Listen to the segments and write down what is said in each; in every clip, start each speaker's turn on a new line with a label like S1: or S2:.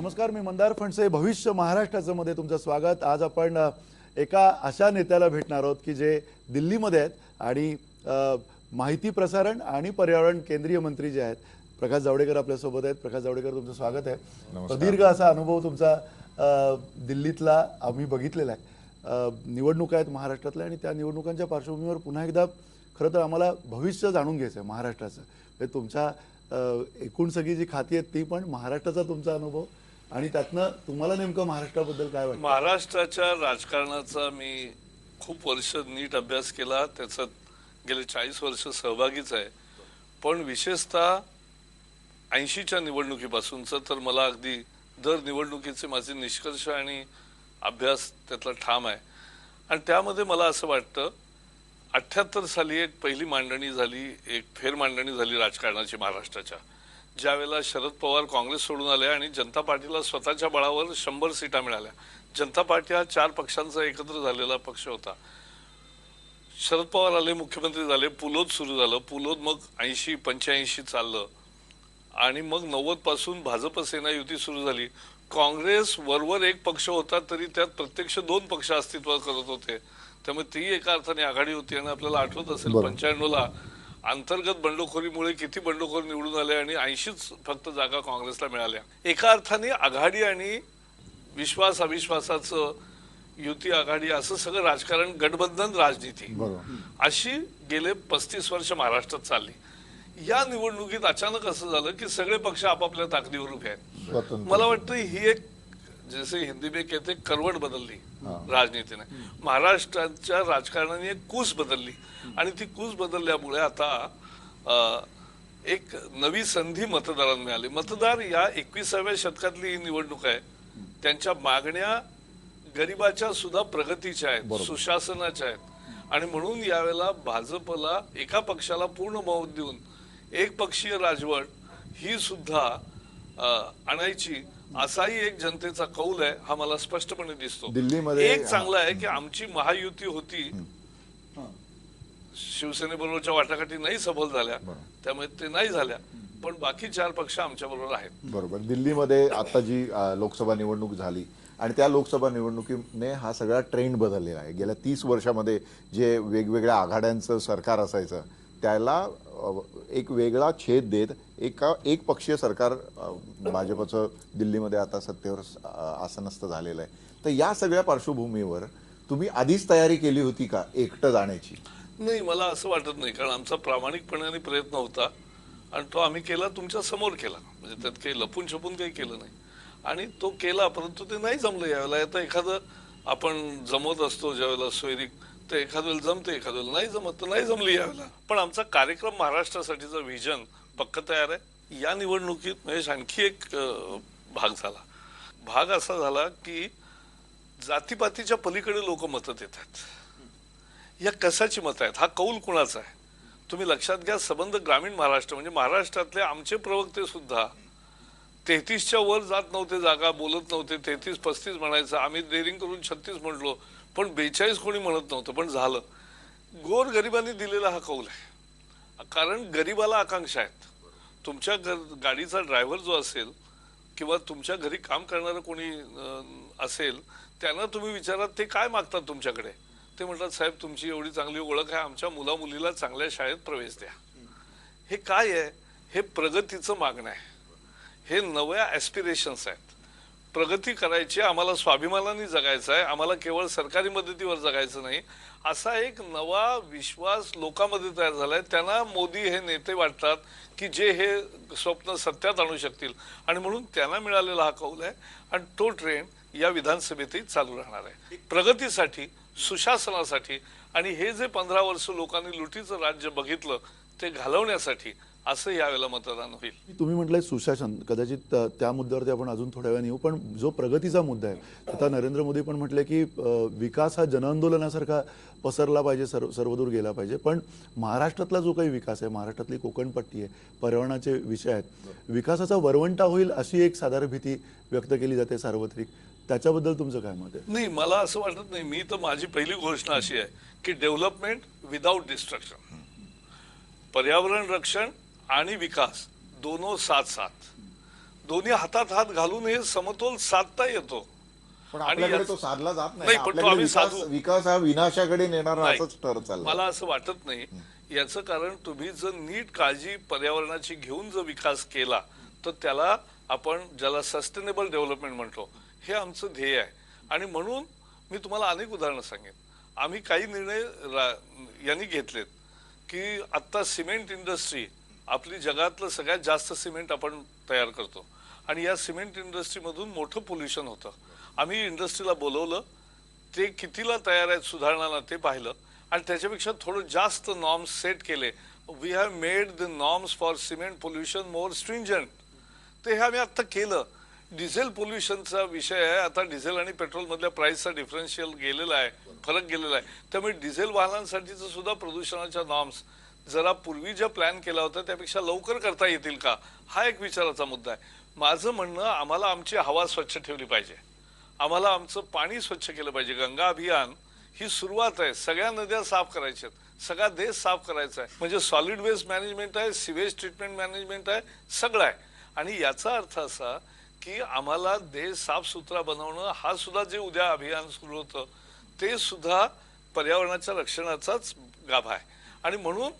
S1: नमस्कार, मी मंदार फणसे. भविष्य महाराष्ट्राचं मध्ये तुमचं स्वागत. आज आपण एका अशा नेत्याला भेटणार आहोत की जे दिल्लीमध्ये आहेत आणि माहिती प्रसारण आणि पर्यावरण केंद्रीय मंत्री जे आहेत प्रकाश जावडेकर आपल्यासोबत आहेत. प्रकाश जावडेकर, तुमचं स्वागत आहे. प्रदीर्घ असा अनुभव तुमचा दिल्लीतला आम्ही बघितलेला आहे. निवडणुका आहेत महाराष्ट्रातल्या आणि त्या निवडणुकांच्या पार्श्वभूमीवर पुन्हा एकदा खरं तर आम्हाला भविष्य जाणून घ्यायचं आहे महाराष्ट्राचं. हे तुमच्या एकूण सगळी जी खाती आहेत ती, पण महाराष्ट्राचा तुमचा अनुभव आणि त्यातनं तुम्हाला नेमकं महाराष्ट्राबद्दल काय वाटतं?
S2: महाराष्ट्राच्या राजकारणाचा मी खूप वर्ष नीट अभ्यास केला, त्याच्यात गेले 40 वर्ष सहभागीच आहे. पण विशेषतः 80च्या निवडणुकीपासूनचं तर मला अगदी दर निवडणुकीचे माझे निष्कर्ष आणि अभ्यास त्यातला ठाम आहे. आणि त्यामध्ये मला असं वाटतं 78 साली एक पहिली मांडणी झाली, एक फेर मांडणी झाली राजकारणाची महाराष्ट्राच्या, ज्यावेळेला शरद पवार काँग्रेस सोडून आले आणि जनता पार्टीला स्वतःच्या बळावर 100 सीटा मिळाल्या. जनता पार्टी हा 4 पक्षांचा एकत्र झालेला पक्ष होता. शरद पवार आले, मुख्यमंत्री झाले, पुलोद सुरू झालं, पुलोद मग 80-85 चाललं आणि मग 90 पासून भाजप सेना युती सुरू झाली. काँग्रेस वरवर एक पक्ष होता तरी त्यात प्रत्यक्ष 2 पक्ष अस्तित्वात करत होते, त्यामुळे ती एका अर्थाने आघाडी होती. आणि आपल्याला आठवत असेल 95ला अंतर्गत बंडखोरीमुळे किती बंडखोर निवडून आले आणि 80च फक्त जागा काँग्रेसला मिळाल्या. एका अर्थाने आघाडी आणि विश्वास अविश्वासाचं युती आघाडी असं सगळं राजकारण, गठबंधन राजनीती अशी गेले 35 वर्ष महाराष्ट्रात चालली. या निवडणुकीत अचानक असं झालं की सगळे पक्ष आपापल्या ताकदीवर उभे आहेत. मला वाटतं ही एक, जसे हिंदी में कहते, करवट बदलली राजनीतीने. महाराष्ट्राच्या राजकारणाने एक कूस बदलली आणि ती कूस बदलल्यामुळे आता एक नवी संधी मतदारांना मिळाली. मतदार या 21व्या शतकातली ही निवडणूक आहे. त्यांच्या मागण्या गरिबाच्या सुद्धा प्रगतीच्या आहेत, सुशासनाच्या आहेत. आणि म्हणून यावेळेला भाजपला, एका पक्षाला पूर्ण बहुमत देऊन एक पक्षीय राजवट ही सुद्धा आणायची असाही एक जनतेचा कौल आहे. हा मला स्पष्टपणे दिसतो.
S1: दिल्लीमध्ये
S2: एक चांगलं आहे की आमची महायुती होती, शिवसेनेबरोबरच्या वाटाघाटी नाही सफल झाल्या, त्यामुळे ते नाही झाल्या, पण बाकी 4 पक्ष आमच्या बरोबर आहेत.
S3: बरोबर. दिल्लीमध्ये आता जी लोकसभा निवडणूक झाली आणि त्या लोकसभा निवडणुकीने हा सगळा ट्रेंड बदललेला आहे. गेल्या 30 वर्षामध्ये जे वेगवेगळ्या आघाड्यांचं सरकार असायचं त्याला एक वेगळा छेद देत एक पक्षीय सरकार भाजपचं दिल्लीमध्ये आता सत्तेवर आसनस्थ झालेलं आहे. तर या सगळ्या पार्श्वभूमीवर तुम्ही आधीच तयारी केली होती का एकटं जाण्याची?
S2: नाही, मला असं वाटत नाही, कारण आमचा प्रामाणिकपणाने प्रयत्न होता आणि तो आम्ही केला, तुमच्या समोर केला. म्हणजे त्यात काही लपून छपून काही केलं नाही आणि तो केला, परंतु ते नाही जमलं यावेळेला. आता एखादं आपण जमवत असतो ज्यावेळेला सोयरीक, तर एखाद वेळेला जमते, एखाद वेळेला नाही जमत, तर नाही जमली यावेळेला. पण आमचा कार्यक्रम, महाराष्ट्रासाठीचं व्हिजन पक्क तयार आहे. या निवडणुकीत म्हणजे आणखी एक भाग झाला. भाग असा झाला की जातीपातीच्या पलीकडे लोक मतं देतात. या कशाची मतं आहेत, हा कौल कुणाचा आहे? तुम्ही लक्षात घ्या, संबंध ग्रामीण महाराष्ट्र म्हणजे महाराष्ट्रातले आमचे प्रवक्ते सुद्धा 33च्या वर जात नव्हते, जागा बोलत नव्हते. 33-35 म्हणायचं, आम्ही डेअरिंग करून 36 म्हणलो, पण 42 कोणी म्हणत नव्हतं, पण झालं. गोर गरिबांनी दिलेला हा कौल आहे. कारण गरिबाला आकांक्षा आहेत. तुमच्या गाडीचा ड्रायव्हर जो असेल किंवा तुमच्या घरी काम करणारं कोणी असेल, त्यांना तुम्ही विचारात ते काय मागतात तुमच्याकडे. ते म्हणतात, साहेब तुमची एवढी चांगली ओळख आहे, आमच्या मुलीला चांगल्या शाळेत प्रवेश द्या. हे काय आहे? हे प्रगतीचं मागणं आहे. हे नव्या ॲस्पिरेशन्स आहेत. प्रगती करायची, आम्हाला स्वाभिमानाने जगायचं आहे, आम्हाला केवळ सरकारी मदतीवर जगायचं नाही, असा एक नवा विश्वास लोकांमध्ये तयार झालाय. त्यांना मोदी हे नेते वाटतात की जे हे स्वप्न सत्यात आणू शकतील आणि म्हणून त्यांना मिळालेला हा कौल आहे. आणि तो ट्रेंड या विधानसभेतही चालू राहणार आहे, प्रगतीसाठी, सुशासनासाठी. आणि हे जे 15 वर्ष लोकांनी लुटीचं राज्य बघितलं ते घालवण्यासाठी असं यावेळेला मतदान होईल.
S1: तुम्ही म्हटलंय सुशासन, कदाचित त्या मुद्द्यावरती आपण अजून थोड्या वेळाने येऊ. पण जो प्रगतीचा मुद्दा आहे, आता नरेंद्र मोदी पण म्हटले की विकास हा जनआंदोलनासारखा पसरला पाहिजे, सर्वदूर गेला पाहिजे. पण महाराष्ट्रातला जो काही विकास आहे, महाराष्ट्रातली कोकणपट्टी आहे, पर्यावरणाचे विषय आहेत, विकासाचा वरवंटा होईल अशी एक साधारण भीती व्यक्त केली जाते सार्वत्रिक. त्याच्याबद्दल तुमचं काय मत आहे?
S2: नाही, मला असं वाटत नाही. मी तर, माझी पहिली घोषणा अशी आहे की डेव्हलपमेंट विदाउट डिस्ट्रक्शन, पर्यावरण रक्षण आणि विकास दोनों साथ साथ, दोन्ही हातात हात घालून हे समतोल साधता येतो.
S3: पण
S2: आणि
S3: आपल्याकडे
S2: याच-
S3: तो साधला जात
S2: नाही,
S3: नाही.
S2: पण तो
S3: आपल्याकडे
S2: आम्ही
S3: विकास
S2: साधू.
S3: विकास हा विनाशाकडे नेणारा
S2: नाही.
S3: असंच ठरत चाललं.
S2: मला असं वाटत नाही. याचं कारण तुम्ही जर नीट काळजी पर्यावरणाची घेऊन जर विकास केला तर त्याला आपण ज्याला सस्टेनेबल डेव्हलपमेंट म्हणतो हे आमचं ध्येय आहे. आणि म्हणून मी तुम्हाला अनेक उदाहरणं सांगेन. आम्ही काही निर्णय यांनी घेतलेत की आता सिमेंट इंडस्ट्री आपली जगातलं सगळ्यात जास्त सिमेंट आपण तयार करतो आणि या सिमेंट इंडस्ट्रीमधून मोठं पोल्युशन होतं. आम्ही इंडस्ट्रीला बोलवलं, ते कितीला तयार आहेत सुधारणाला ते पाहिलं आणि त्याच्यापेक्षा थोडं जास्त नॉर्म्स सेट केले. We have made the norms for cement pollution more stringent. ते हे आम्ही आता केलं. डिझेल पोल्युशनचा विषय आहे. आता डिझेल आणि पेट्रोल मधल्या प्राइसचा डिफरन्शियल गेलेला आहे, फरक गेलेला आहे. त्यामुळे डिझेल वाहनांसाठीचं सुद्धा प्रदूषणाच्या नॉर्म्स जरा पूर्वी ज्या प्लॅन केला होता त्यापेक्षा लवकर करता येतील का, हा एक विचाराचा मुद्दा आहे. माझं म्हणणं, आम्हाला आमची हवा स्वच्छ ठेवली पाहिजे, आम्हाला आमचं पाणी स्वच्छ केलं पाहिजे. गंगा अभियान ही सुरुवात आहे. सगळ्या नद्या साफ करायच्या, सगळा देश साफ करायचा आहे. म्हणजे सॉलिड वेस्ट मॅनेजमेंट आहे, सिवेज ट्रीटमेंट मॅनेजमेंट आहे, सगळं आहे. आणि याचा अर्थ असा की आम्हाला देश साफसुथरा बनवणं हा सुद्धा जे उद्या अभियान सुरू होतं ते सुद्धा पर्यावरणाच्या रक्षणाचाच गाभा आहे. आणि म्हणून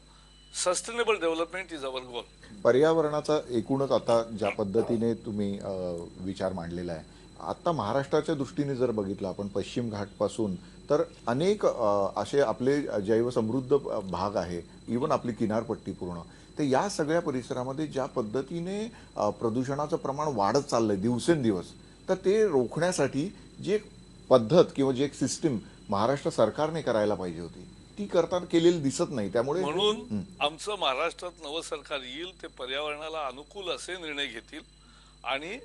S2: सस्टेनेबल डेव्हलपमेंट इज अवर गोल.
S3: पर्यावरणाचा एकूणच आता ज्या पद्धतीने तुम्ही विचार मांडलेला आहे, आता महाराष्ट्राच्या दृष्टीने जर बघितलं आपण पश्चिम घाटपासून तर अनेक असे आपले जैवसमृद्ध भाग आहे, इवन आपली किनारपट्टी पूर्ण, तर या सगळ्या परिसरामध्ये ज्या पद्धतीने प्रदूषणाचं प्रमाण वाढत चाललंय दिवसेंदिवस, तर ते रोखण्यासाठी जी एक पद्धत किंवा जी एक सिस्टीम महाराष्ट्र सरकारने करायला पाहिजे होती ती करताना केलेली दिसत नाही. त्यामुळे
S2: म्हणून आमचं महाराष्ट्रात नवं सरकार येईल ते पर्यावरणाला अनुकूल असे निर्णय घेतील आणि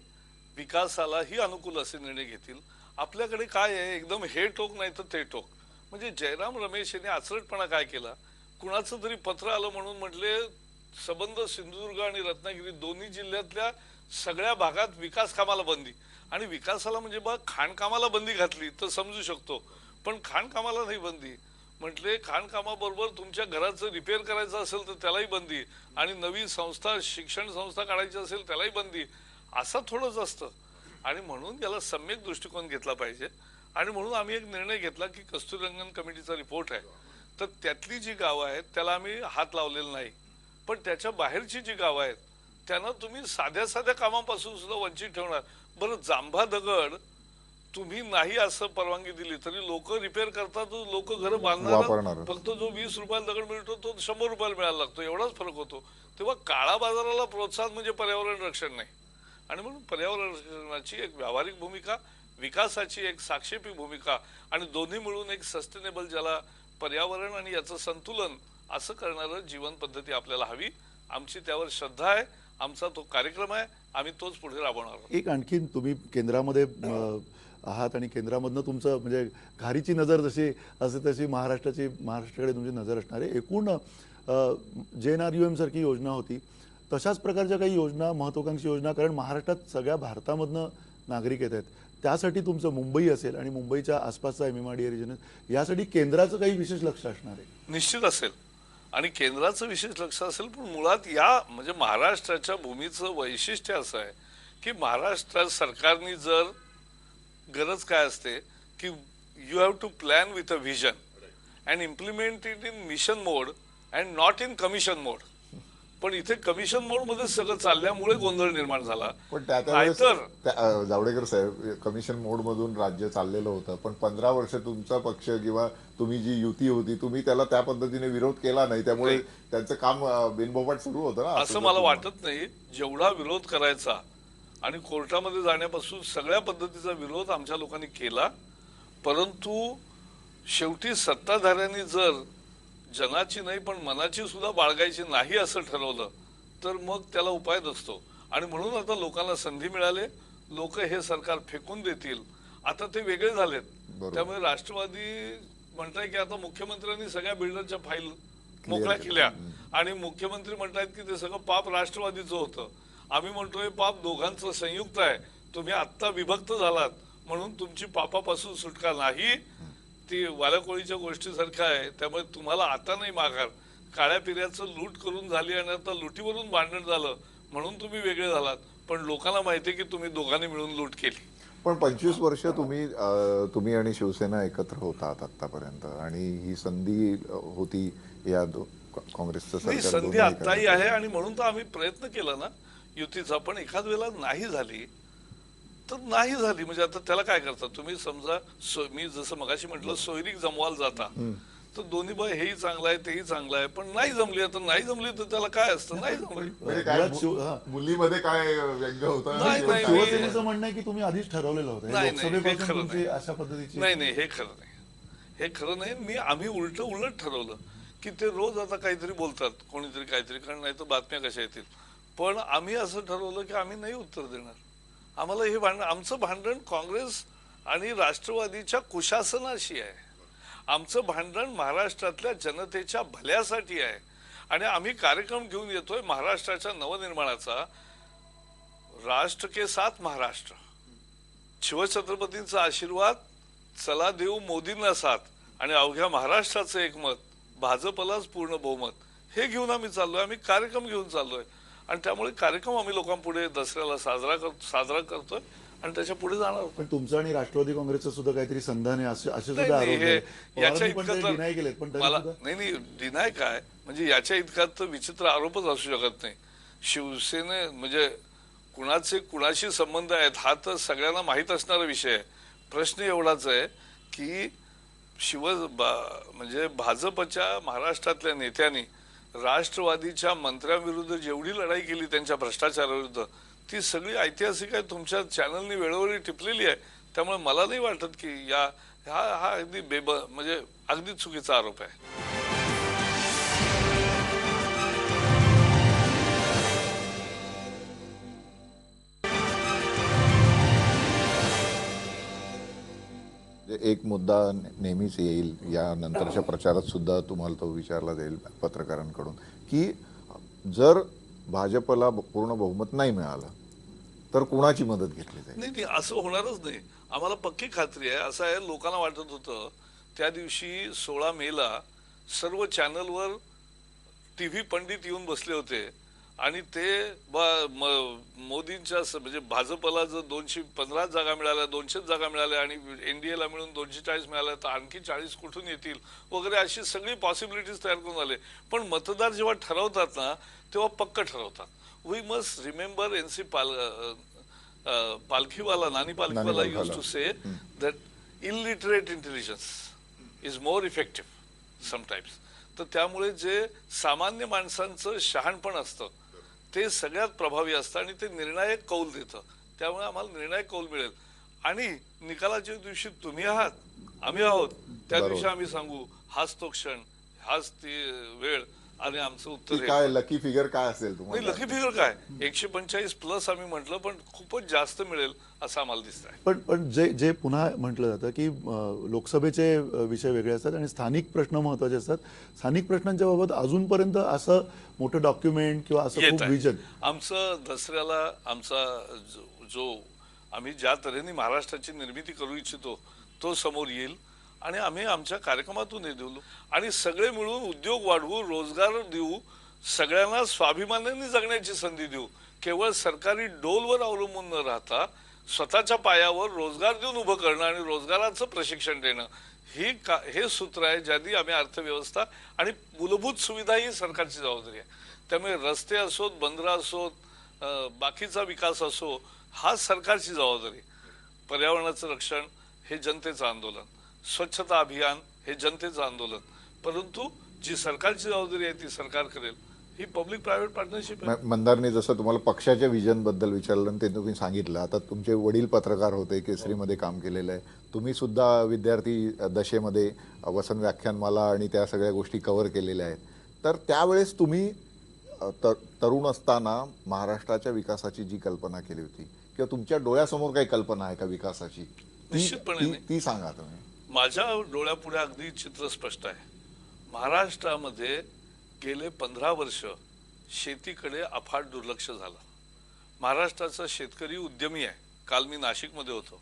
S2: विकासालाही अनुकूल असे निर्णय घेतील. आपल्याकडे काय आहे, एकदम हे टोक नाही तर ते टोक. म्हणजे जयराम रमेश यांनी आचरटपणा काय केला, कुणाचं तरी पत्र आलं म्हणून म्हटले संबंध सिंधुदुर्ग आणि रत्नागिरी दोन्ही जिल्ह्यातल्या सगळ्या भागात विकास कामाला बंदी. आणि विकासाला म्हणजे बघ खाणकामाला बंदी घातली तर समजू शकतो, पण खाणकामाला नाही बंदी. म्हटले खाणकामाबरोबर तुमच्या घराचं रिपेअर करायचं असेल तर त्यालाही बंदी आणि नवी संस्था शिक्षण संस्था काढायची असेल त्यालाही बंदी. असं थोडंच असतं. आणि म्हणून याला सम्यक दृष्टिकोन घेतला पाहिजे. आणि म्हणून आम्ही एक निर्णय घेतला की कस्तुरीरंगन कमिटीचा रिपोर्ट आहे तर त्यातली जी गावं आहेत त्याला आम्ही हात लावलेला नाही, पण त्याच्या बाहेरची जी गावं आहेत त्यांना तुम्ही साध्या साध्या कामापासून सुद्धा वंचित ठेवणार. बरं, जांभा दगड तुम्ही नाही असं परवानगी दिली तरी लोक रिपेअर करतात, लोक घर बांधणार.
S3: वापरणार.
S2: फक्त जो 20 रुपयाला दगड मिळतो तो 100 रुपयाला मिळायला लागतो, एवढाच फरक होतो. तेव्हा काळा बाजाराला प्रोत्साहन म्हणजे पर्यावरण रक्षण नाही. आणि म्हणून पर्यावरण रक्षणाची एक व्यावहारिक भूमिका, विकासाची एक साक्षेपी भूमिका आणि दोन्ही मिळून एक सस्टेनेबल, ज्याला पर्यावरण आणि याचं संतुलन असं करणारं जीवन पद्धती आपल्याला हवी. आमची त्यावर श्रद्धा आहे, आमचा तो कार्यक्रम आहे, आम्ही तोच पुढे राबवणार आहोत.
S1: एक आणखीन तुम्ही केंद्रामध्ये आहात आणि केंद्रामधनं तुमचं म्हणजे घारीची नजर जशी असते तशी महाराष्ट्राकडे तुमची नजर असणार आहे. एकूण JNRUM सारखी योजना होती, तशाच प्रकारच्या काही योजना, महत्वाकांक्षी योजना, कारण महाराष्ट्रात सगळ्या भारतामधनं नागरिक येत आहेत, त्यासाठी तुमचं मुंबई असेल आणि मुंबईच्या आसपासचा MMRDA रिजन, यासाठी केंद्राचं काही विशेष लक्ष असणार आहे?
S2: निश्चित असेल आणि केंद्राचं विशेष लक्ष असेल. पण मुळात या म्हणजे महाराष्ट्राच्या भूमीचं वैशिष्ट्य असं आहे की महाराष्ट्र सरकारने जर गरज काय असते की you have to plan with a vision and implement it in mission mode and not in commission mode. पण इथे कमिशन मोड मध्ये सगळं चालल्यामुळे गोंधळ निर्माण झाला.
S3: पण जावडेकर साहेब, कमिशन मोड मधून राज्य चाललेलं होतं, पण 15 वर्ष तुमचा पक्ष किंवा तुम्ही जी युती होती तुम्ही त्याला त्या पद्धतीने विरोध केला नाही, त्यामुळे त्यांचं काम बिनबोफाट सुरू होतं ना.
S2: असं मला वाटत नाही. जेवढा विरोध करायचा आणि कोर्टामध्ये जाण्यापासून सगळ्या पद्धतीचा विरोध आमच्या लोकांनी केला, परंतु शेवटी सत्ताधाऱ्यांनी जर जनाची नाही पण मनाची सुद्धा बाळगायची नाही असं ठरवलं तर मग त्याला उपाय नसतो. आणि म्हणून आता लोकांना संधी मिळाले, लोक हे सरकार फेकून देतील. आता ते वेगळे झालेत. त्यामुळे राष्ट्रवादी म्हणताय की आता मुख्यमंत्र्यांनी सगळ्या बिल्डरच्या फाईल मोकळ्या केल्या आणि मुख्यमंत्री म्हणतायत की ते सगळं पाप राष्ट्रवादीचं होतं. आम्ही म्हणतोय पाप दोघांचं संयुक्त आहे. तुम्ही आत्ता विभक्त झालात म्हणून तुमची पापापासून सुटका नाही. ती वाल्याकोळीच्या गोष्टीसारखं आहे. त्यामुळे तुम्हाला आता नाही माघार. काळ्या पिऱ्याचं लूट करून झाली आणि आता लुटीवरून भांडण झालं म्हणून तुम्ही वेगळे झालात. पण लोकांना माहिती आहे की तुम्ही दोघांनी मिळून लूट केली.
S3: पण 25 वर्ष तुम्ही आणि शिवसेना एकत्र होतात आतापर्यंत, आणि ही संधी होती या काँग्रेसचं
S2: नाही,
S3: सरकार
S2: संधी
S3: दोन्ही
S2: आत्ताही
S3: एकत्र.
S2: आहे आणि म्हणून तर आम्ही प्रयत्न केला ना युतीचा. पण एखाद वेळेला नाही झाली तर नाही झाली, म्हणजे आता त्याला काय करता तुम्ही. समजा मी जसं मगाशी म्हटलं सोयरीक जमवाल जाता, तर दोन्ही बाय हेही चांगलं आहे तेही चांगलं आहे, पण नाही जमली तर नाही जमली तर त्याला काय असतं, नाही जमली.
S3: म्हणजे काय
S1: मुळात हा.
S3: मुलीमध्ये काय व्यंग होता?
S2: नाही,
S1: पण
S2: नाही,
S1: शिवसेनेचं म्हणणं आहे की तुम्ही आधीच ठरवलेलं होतं हे
S2: नाही, नाही, हे
S1: लोकसभेपासून
S2: खरं
S1: तुमची
S2: नाही.
S1: अशा पद्धतीची
S2: नाही नाही, हे खरं नाही, हे खरं नाही. आम्ही उलट ठरवलं की ते रोज आता काहीतरी बोलतात कोणीतरी काहीतरी, कारण नाही तर बातम्या कशा येतील. पण आम्ही असं ठरवलं की आम्ही नाही उत्तर देणार. आम्हाला हे भांडण, आमचं भांडण काँग्रेस आणि राष्ट्रवादीच्या कुशासनाशी आहे. आमचं भांडण महाराष्ट्रातल्या जनतेच्या भल्यासाठी आहे आणि आम्ही कार्यक्रम घेऊन येतोय महाराष्ट्राच्या नवनिर्माणाचा. राष्ट्र के साथ महाराष्ट्र, शिवछत्रपतींचा आशीर्वाद, चला देऊ मोदींना साथ, आणि अवघ्या महाराष्ट्राचं एकमत, भाजपलाच पूर्ण बहुमत, हे घेऊन आम्ही चाललोय. आम्ही कार्यक्रम घेऊन चाललोय आणि त्यामुळे कार्यक्रम आम्ही लोकांपुढे दसऱ्याला साजरा करतोय आणि त्याच्या पुढे जाणार.
S1: पण तुमचं आणि राष्ट्रवादी काँग्रेसचं सुद्धा काहीतरी संधान आहे असे
S2: नाही,
S1: सुद्धा
S2: नाही,
S1: आरोप
S2: हे
S1: आहेत.
S2: याच्या
S1: पवारांनी पण
S2: इतकं
S1: डिनाय केलेत, पण
S2: तर
S1: तरी
S2: मला
S1: सुद्धा
S2: नाही डिनाय काय, म्हणजे याच्या इतका तर विचित्र आरोपच असू शकत नाही. शिवसेने म्हणजे कुणाचे कुणाशी संबंध आहेत हा तर सगळ्यांना माहीत असणारा विषय आहे. प्रश्न एवढाच आहे की म्हणजे भाजपच्या महाराष्ट्रातल्या नेत्यांनी राष्ट्रवादीच्या मंत्र्यांविरुद्ध जेवढी लढाई केली त्यांच्या भ्रष्टाचाराविरुद्ध, ती सगळी ऐतिहासिक आहे, तुमच्या चॅनलनी वेळोवेळी टिपलेली आहे. त्यामुळे मला नाही वाटत की हा अगदी म्हणजे अगदी चुकीचा आरोप आहे.
S3: एक मुद्दा नेहमीच येईल या नंतरच्या प्रचारात सुद्धा तुम्हाला तो विचारला जाईल पत्रकारांकडून, की जर भाजपला पूर्ण बहुमत नाही मिळालं तर कुणाची मदत घेतली जाईल?
S2: नाही नाही, असं होणारच नाही. आम्हाला पक्की खात्री आहे. असं आहे, लोकांना वाटत होतं त्या दिवशी 16 मेला सर्व चॅनलवर टीव्ही पंडित येऊन बसले होते आणि ते मोदींच्या म्हणजे भाजपला जर 215 जागा मिळाल्या, 200 जागा मिळाल्या आणि एनडीएला मिळून 240 मिळाल्या तर आणखी 40 कुठून येतील वगैरे, अशी सगळी पॉसिबिलिटीज तयार करून आले. पण मतदार जेव्हा ठरवतात ना तेव्हा पक्क ठरवतात. We must remember NC Palkhivala, Nani Palkhivala used to say that illiterate intelligence is more effective sometimes. तर त्यामुळे जे सामान्य माणसांचं शहाणपण असतं ते सगळ्यात प्रभावी असतं आणि ते निर्णायक कौल देतं. त्यामुळे आम्हाला निर्णायक कौल मिळेल आणि निकालाच्या दिवशी तुम्ही आहात, आम्ही आहोत, त्या दिवशी आम्ही सांगू हाच तो क्षण, हाच ती वेळ आणि आमचं उत्तर हे.
S3: काय लकी फिगर काय असेल
S2: नाही,
S3: तुम्हाला?
S2: लकी फिगर काय 145 प्लस आम्ही म्हटलं, पण खूपच जास्त मिळेल असं आम्हाला दिसत आहे.
S1: पण जे जे पुन्हा म्हटलं जातं की लोकसभेचे विषय वेगळे असतात आणि स्थानिक प्रश्न महत्वाचे असतात. स्थानिक प्रश्नांच्या बाबत अजूनपर्यंत असं मोठं डॉक्युमेंट किंवा असं खूप विजन
S2: आमचं दसऱ्याला आमचा जो आम्ही ज्या तऱ्हेने महाराष्ट्राची निर्मिती करू इच्छितो तो समोर येईल आणि आम्ही आमच्या कार्यक्रमातून हे देऊ आणि सगळे मिळून उद्योग वाढवू, रोजगार देऊ, सगळ्यांना स्वाभिमानाने जगण्याची संधी देऊ. केवळ सरकारी डोलवर अवलंबून न राहता स्वतःच्या पायावर रोजगार देऊन उभं करणं आणि रोजगाराचं प्रशिक्षण देणं हे सूत्र आहे, ज्याने आम्ही अर्थव्यवस्था आणि मूलभूत सुविधा ही सरकारची जबाबदारी आहे. त्यामुळे रस्ते असोत, बंदरं असोत, बाकीचा विकास असो, हा सरकारची जबाबदारी. पर्यावरणाचं रक्षण हे जनतेचं आंदोलन, स्वच्छता अभियान हे जनतेचं आंदोलन, परंतु जी सरकारची जबाबदारी आहे ती सरकार करेल. ही पब्लिक प्रायव्हेट पार्टनरशिप आहे.
S3: मंदारने जसं तुम्हाला पक्षाच्या विजन बद्दल विचारलं ते तुम्ही सांगितलं. आता तुमचे वडील पत्रकार होते, केसरीमध्ये काम केलेलं आहे, तुम्ही सुद्धा विद्यार्थी दशेमध्ये वसंत व्याख्यानमाला आणि त्या सगळ्या गोष्टी कव्हर केलेल्या आहेत. तर त्यावेळेस तुम्ही तरुण असताना महाराष्ट्राच्या विकासाची जी कल्पना केली होती किंवा तुमच्या डोळ्यासमोर काही कल्पना आहे का विकासाची,
S2: निश्चितपणे
S3: ती सांगा तुम्ही.
S2: माझ्या डोळ्यापुढे अगदी चित्र स्पष्ट आहे. महाराष्ट्रामध्ये गेले 15 वर्ष शेतीकडे अफाट दुर्लक्ष झालं. महाराष्ट्राचा शेतकरी उद्यमी आहे. काल मी नाशिकमध्ये होतो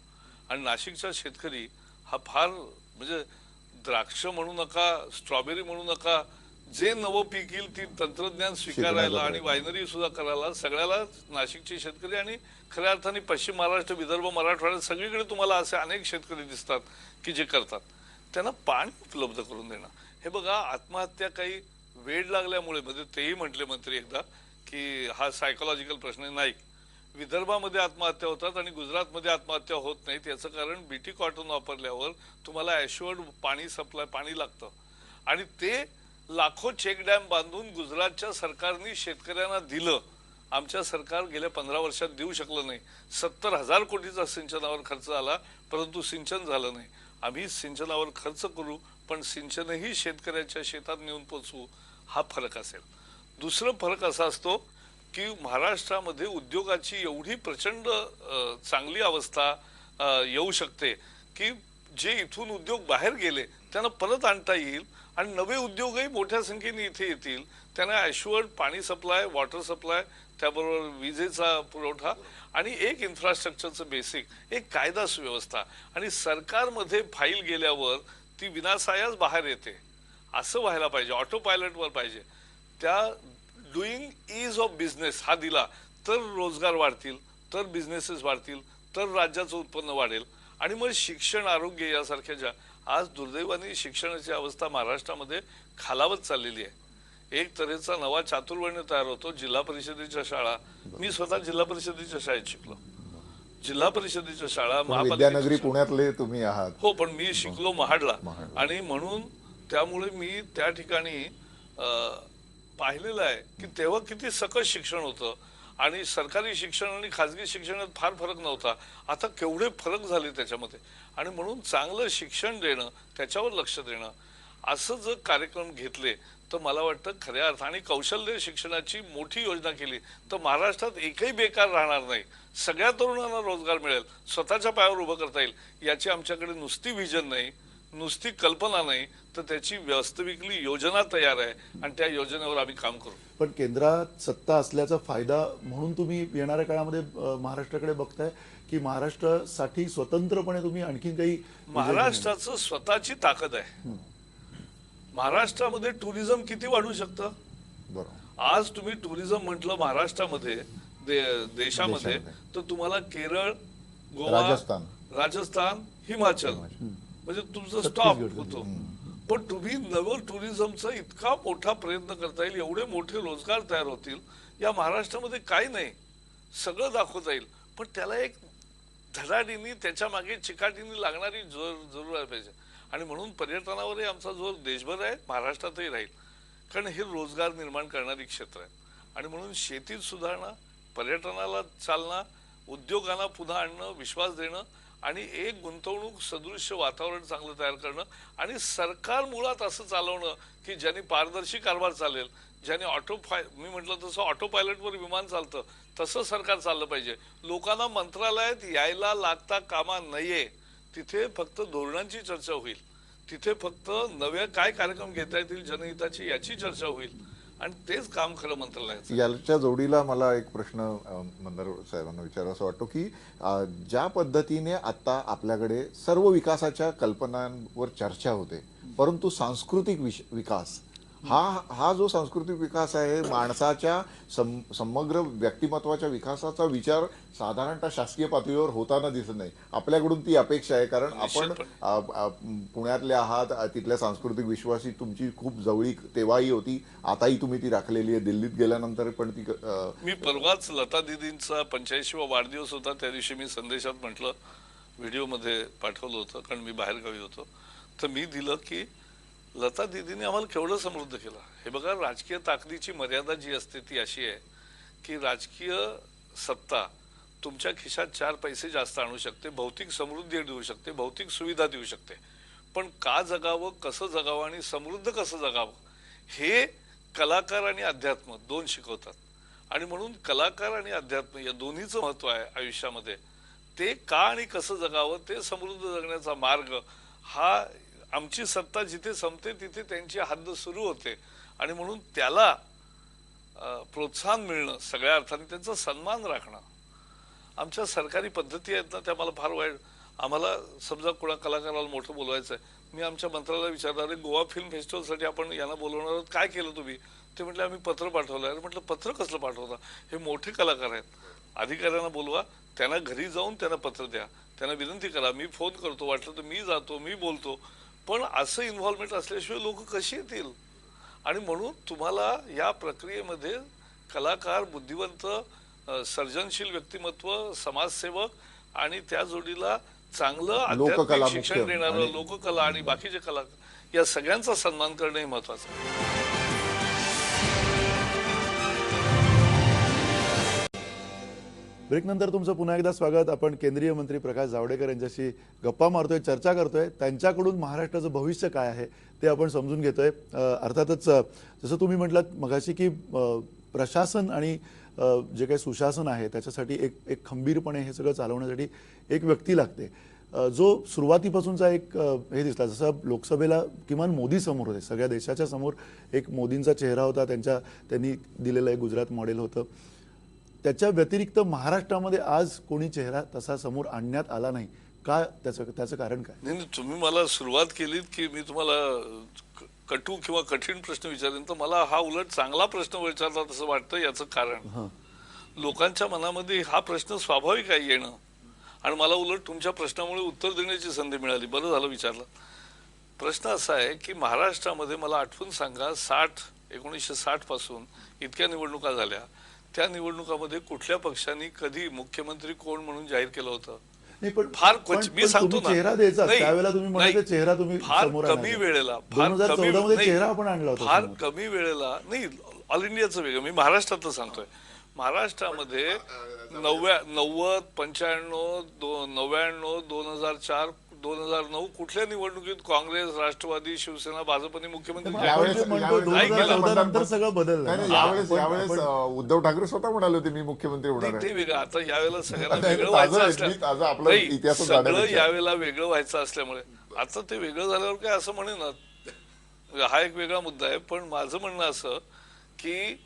S2: आणि नाशिकचा शेतकरी हा फार म्हणजे द्राक्ष म्हणू नका, स्ट्रॉबेरी म्हणू नका, जे नवं पीक येईल ती तंत्रज्ञान स्वीकारायला आणि वायनरी सुद्धा करायला सगळ्याला नाशिकचे शेतकरी आणि खऱ्या अर्थाने पश्चिम महाराष्ट्र, विदर्भ, मराठवाड्यात सगळीकडे तुम्हाला असे अनेक शेतकरी दिसतात की जे करतात. त्यांना पाणी उपलब्ध करून देणं. हे बघा, आत्महत्या काही वेळ लागल्यामुळे, म्हणजे तेही म्हटले मंत्री एकदा की हा सायकोलॉजिकल प्रश्न नाही. विदर्भामध्ये आत्महत्या होतात आणि गुजरातमध्ये आत्महत्या होत नाहीत. याचं कारण बीटी कॉटन वापरल्यावर तुम्हाला ॲश्युअर्ड पाणी सप्लाय पाणी लागतं आणि ते लाखो चेक डॅम बांधून गुजरातच्या सरकारने शेतकऱ्यांना दिलं. आमच्या सरकार गेल्या 15 वर्षात देऊ शकलं नाही. 70,000 कोटीचा सिंचनावर खर्च आला, परंतु सिंचन झालं नाही. आम्ही सिंचनावर खर्च करू, पण सिंचनही शेतकऱ्याच्या शेतात नेऊन पोचवू, हा फरक असेल. दुसरं फरक असा असतो की महाराष्ट्रामध्ये उद्योगाची एवढी प्रचंड चांगली अवस्था येऊ शकते की जे इथून उद्योग बाहेर गेले त्यांना परत आणता येईल आणि नवे उद्योगही मोठ्या संख्येने इथे येतील. त्यांना ॲश्युअर्ड पाणी सप्लाय, वॉटर सप्लाय, त्याबरोबर विजेचा पुरवठा आणि एक इन्फ्रास्ट्रक्चरचं बेसिक, एक कायदा सुव्यवस्था आणि सरकारमध्ये फाईल गेल्यावर ती विनासायाच बाहेर येते. असं व्हायला पाहिजे, ऑटो पायलटवर पाहिजे. त्या डुईंग ईज ऑफ बिझनेस हा दिला तर रोजगार वाढतील, तर बिझनेसेस वाढतील, तर राज्याचं उत्पन्न वाढेल. आणि मग शिक्षण, आरोग्य यासारख्या ज्या आज दुर्दैवाने शिक्षणाची अवस्था महाराष्ट्रामध्ये खालावत चाललेली आहे. एक तऱ्हेचा नवा चातुर्वर्ण्य तयार होतो. जिल्हा परिषदेच्या शाळा, मी स्वतः जिल्हा परिषदेच्या शाळेत शिकलो. जिल्हा परिषदेच्या शाळा,
S3: विद्यानगरी पुण्यातले तुम्ही आहात.
S2: हो, पण मी शिकलो महाडला आणि म्हणून त्यामुळे मी त्या ठिकाणी पाहिलेलं आहे की तेव्हा किती सकस शिक्षण होतं आणि सरकारी शिक्षण आणि खाजगी शिक्षणात फार फरक नव्हता. आता केवढे फरक झाले त्याच्यामध्ये. आणि म्हणून चांगलं शिक्षण देणं, त्याच्यावर लक्ष देणं, असं जर कार्यक्रम घेतले तर मला वाटतं खऱ्या अर्थाने कौशल्य शिक्षणाची मोठी योजना केली तर महाराष्ट्रात एकही बेकार राहणार नाही. सगळ्या तरुणांना रोजगार मिळेल, स्वतःच्या पायावर उभं करता येईल. याची आमच्याकडे नुसती व्हिजन नाही, नुसती कल्पना नाही, तर त्याची वास्तविकली योजना तयार आहे आणि त्या योजनेवर आम्ही काम करू.
S1: पण केंद्रात सत्ता असल्याचा फायदा म्हणून तुम्ही येणाऱ्या काळामध्ये महाराष्ट्राकडे बघताय की महाराष्ट्रासाठी स्वतंत्रपणे तुम्ही आणखीन काही?
S2: महाराष्ट्राचं स्वतःची ताकद आहे. महाराष्ट्रामध्ये टुरिझम किती वाढू शकतं? आज तुम्ही टुरिझम म्हटलं महाराष्ट्रामध्ये, देशामध्ये, तर तुम्हाला केरळ, गोवा, राजस्थान, हिमाचल म्हणजे तुमचं स्टॉप होतो. पण तुम्ही नवं टुरिझमचा इतका मोठा प्रयत्न करता येईल, एवढे मोठे रोजगार तयार होतील. या महाराष्ट्रामध्ये काही नाही, सगळं दाखवता येईल. पण त्याला एक धडाडीने, त्याच्या मागे चिकाटीने लागणारी जरूर पाहिजे. आणि म्हणून पर्यटनावरही आमचा जोर देशभर आहे, महाराष्ट्रातही राहील. कारण हे रोजगार निर्माण करणारी क्षेत्र आहे. आणि म्हणून शेतीत सुधारणा, पर्यटनाला चालना, उद्योगांना पुन्हा आणणं, विश्वास देणं आणि एक गुंतवणूक सदृश्य वातावरण चांगलं तयार करणं आणि सरकार मुळात असं चालवणं की ज्यांनी पारदर्शी कारभार चालेल, ज्याने मी म्हटलं तसं ऑटो पायलटवर विमान चालतं तसं सरकार चाललं पाहिजे. लोकांना मंत्रालयात यायला लागता कामा नये. तिथे फक्त धोरणांची चर्चा होईल, तिथे फक्त नव्या काय कार्यक्रम घेता येतील जनहिताची याची चर्चा होईल आणि तेच काम खरं मंत्रालयाचं.
S3: याच्या जोडीला मला एक प्रश्न मंदार साहेबांना विचारावा वाटतो की ज्या पद्धतीने आता आपल्याकडे सर्व विकासाच्या कल्पनांवर चर्चा होते, परंतु सांस्कृतिक विकास हा जो सांस्कृतिक विकास आहे, माणसाच्या समग्र व्यक्तिमत्वाच्या विकासाचा विचार साधारणतः शासकीय पातळीवर होताना दिसत नाही. आपल्याकडून ती अपेक्षा आहे, कारण आपण पुण्यातले आहात, तिथल्या सांस्कृतिक विश्वासी तुमची खूप जवळीक तेव्हाही होती, आताही तुम्ही ती राखलेली आहे. दिल्लीत गेल्यानंतर पण ती
S2: मी परवाच लता दीदींचा 85वा वाढदिवस होता, त्या दिवशी मी संदेशात म्हटलं, व्हिडिओमध्ये पाठवलं होतं कारण मी बाहेरगावी होतो, तर मी दिलं की लता दीदीने आम्हाला केवढं समृद्ध केलं. हे बघा, राजकीय ताकदीची मर्यादा जी असते ती अशी आहे की राजकीय सत्ता तुमच्या खिशात 4 पैसे जास्त आणू शकते, भौतिक समृद्धी देऊ शकते, भौतिक सुविधा देऊ शकते. पण का जगावं, कसं जगावं आणि समृद्ध कसं जगावं हे कलाकार आणि अध्यात्म दोन शिकवतात. आणि म्हणून कलाकार आणि अध्यात्म या दोन्हीचं महत्व आहे आयुष्यामध्ये. ते का आणि कसं जगावं, ते समृद्ध जगण्याचा मार्ग हा, आमची सत्ता जिथे संपते तिथे त्यांची हद्द सुरू होते. आणि म्हणून त्याला प्रोत्साहन मिळणं, सगळ्या अर्थाने त्यांचा सन्मान राखणं, आमच्या सरकारी पद्धती आहेत ना त्या मला फार वाईट. आम्हाला समजा कोणा कलाकाराला मोठं बोलवायचं आहे, मी आमच्या मंत्र्याला विचारणार आहे गोवा फिल्म फेस्टिवलसाठी आपण यांना बोलवणार आहोत, काय केलं तुम्ही? ते म्हटलं आम्ही पत्र पाठवलं. अरे म्हटलं पत्र कसलं पाठवता? हे मोठे कलाकार आहेत, अधिकाऱ्यांना बोलवा, त्यांना घरी जाऊन त्यांना पत्र द्या, त्यांना विनंती करा, मी फोन करतो, वाटलं तर मी जातो, मी बोलतो. पण असं इन्व्हॉल्वमेंट असल्याशिवाय लोक कशी येतील? आणि म्हणून तुम्हाला या प्रक्रियेमध्ये कलाकार, बुद्धिवंत, सर्जनशील व्यक्तिमत्व, समाजसेवक आणि त्या जोडीला चांगलं
S3: लोककला
S2: आध्यात्मिक शिक्षण
S3: मुख्य
S2: देणारं
S3: आणि-
S2: लोककला आणि बाकीचे कलाकार या सगळ्यांचा सन्मान करणे हे महत्वाचं आहे.
S1: ब्रेकनंतर तुमचं पुन्हा एकदा स्वागत. आपण केंद्रीय मंत्री प्रकाश जावडेकर यांच्याशी गप्पा मारतोय, चर्चा करतोय. त्यांच्याकडून महाराष्ट्राचं भविष्य काय आहे ते आपण समजून घेतोय. अर्थातच जसं तुम्ही म्हटलात मगाशी की प्रशासन आणि जे काही सुशासन आहे त्याच्यासाठी एक खंबीरपणे हे सगळं चालवण्यासाठी एक व्यक्ती लागते, जो सुरुवातीपासूनचा एक हे दिसला. जसं लोकसभेला किमान मोदी समोर होते, सगळ्या देशाच्या समोर एक मोदींचा चेहरा होता, त्यांनी दिलेलं एक गुजरात मॉडेल होतं. त्याच्या व्यतिरिक्त महाराष्ट्रामध्ये आज कोणी चेहरा तसा समोर आणण्यात आला नाही का? त्याचं कारण काय?
S2: नाही, तुम्ही मला सुरुवात केलीत की मी तुम्हाला कटू किंवा कठीण प्रश्न विचारेन, तर मला हा उलट चांगला प्रश्न विचारला तसं वाटतं. याचं कारण लोकांच्या मनामध्ये हा प्रश्न स्वाभाविक आहे येणं, आणि मला उलट तुमच्या प्रश्नामुळे उत्तर देण्याची संधी मिळाली. बरं झालं विचारलं. प्रश्न असा आहे की महाराष्ट्रामध्ये मला आठवून सांगा, 1960 पासून इतक्या निवडणुका झाल्या, त्या निवडणुकामध्ये कुठल्या पक्षांनी कधी मुख्यमंत्री कोण म्हणून जाहीर केलं होतं?
S1: नाही, पण
S2: फार क्वचित. मी सांगतो
S1: तुम्ही
S2: ना,
S1: चेहरा द्यायचा
S2: नाही,
S1: त्यावेळेला तुम्ही म्हणाले
S2: नाही,
S1: चेहरा तुम्ही
S2: फार
S1: समोर
S2: कमी
S1: आणायचा.
S2: वेळेला,
S1: 2014 मध्ये चेहरा आपण आणला होता
S2: फार
S1: समोर.
S2: कमी वेळेला नाही. ऑल इंडियाचं वेगळं, मी महाराष्ट्रातलं सांगतोय. महाराष्ट्रामध्ये 90, 95, 99, 2004, 2009 कुठल्या निवडणुकीत काँग्रेस, राष्ट्रवादी, शिवसेना, भाजपने मुख्यमंत्री
S1: आपण
S2: जाहीर
S1: जे
S2: केले?
S1: म्हणतो
S2: नाही केलं.
S1: 2014 नंतर सगळं बदललं.
S3: नाही, नाही, यावेळेस उद्धव ठाकरे स्वतः म्हणाले होते मी मुख्यमंत्री होणार
S2: नाही,
S3: आहे.
S2: ते वेगळं. आता यावेळेला सगळ्यांना
S3: नाही,
S2: वेगळं
S3: ताजं
S2: व्हायचं
S3: आहे, ताजं आपलं
S2: नाही,
S3: इतिहासात
S2: सगळं
S3: जाण्यापेक्षा.
S2: यावेळेला वेगळं व्हायचं असल्यामुळे आता ते वेगळं झाल्यावर काय असं म्हणेन, हा एक वेगळा मुद्दा आहे. पण माझं म्हणणं असं की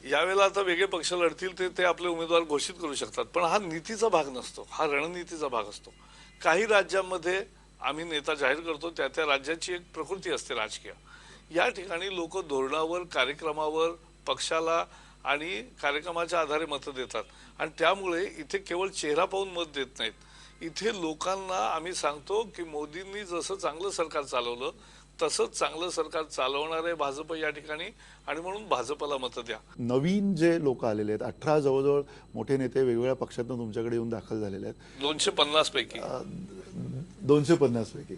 S2: यावेळेला आता वेगळे पक्ष लढतील, ते आपले उमेदवार घोषित करू शकतात, पण हा नीतीचा भाग नसतो, हा रणनीतीचा भाग असतो. काही राज्यांमध्ये आम्ही नेता जाहीर करतो, त्या राज्याची एक प्रकृती असते राजकीय. या ठिकाणी लोक धोरणावर, कार्यक्रमावर, पक्षाला आणि कार्यक्रमाच्या आधारे मतं देतात, आणि त्यामुळे इथे केवळ चेहरा पाहून मत देत नाहीत. इथे लोकांना आम्ही सांगतो की मोदींनी जसं चांगलं सरकार चालवलं तसंच चांगलं सरकार चालवणार आहे भाजप या ठिकाणी, आणि म्हणून भाजपला मतं द्या.
S1: नवीन जे लोक आलेले आहेत, 18 जवळजवळ मोठे नेते वेगवेगळ्या पक्षातून तुमच्याकडे येऊन दाखल झालेले आहेत.
S2: 250 पैकी
S1: 250 पैकी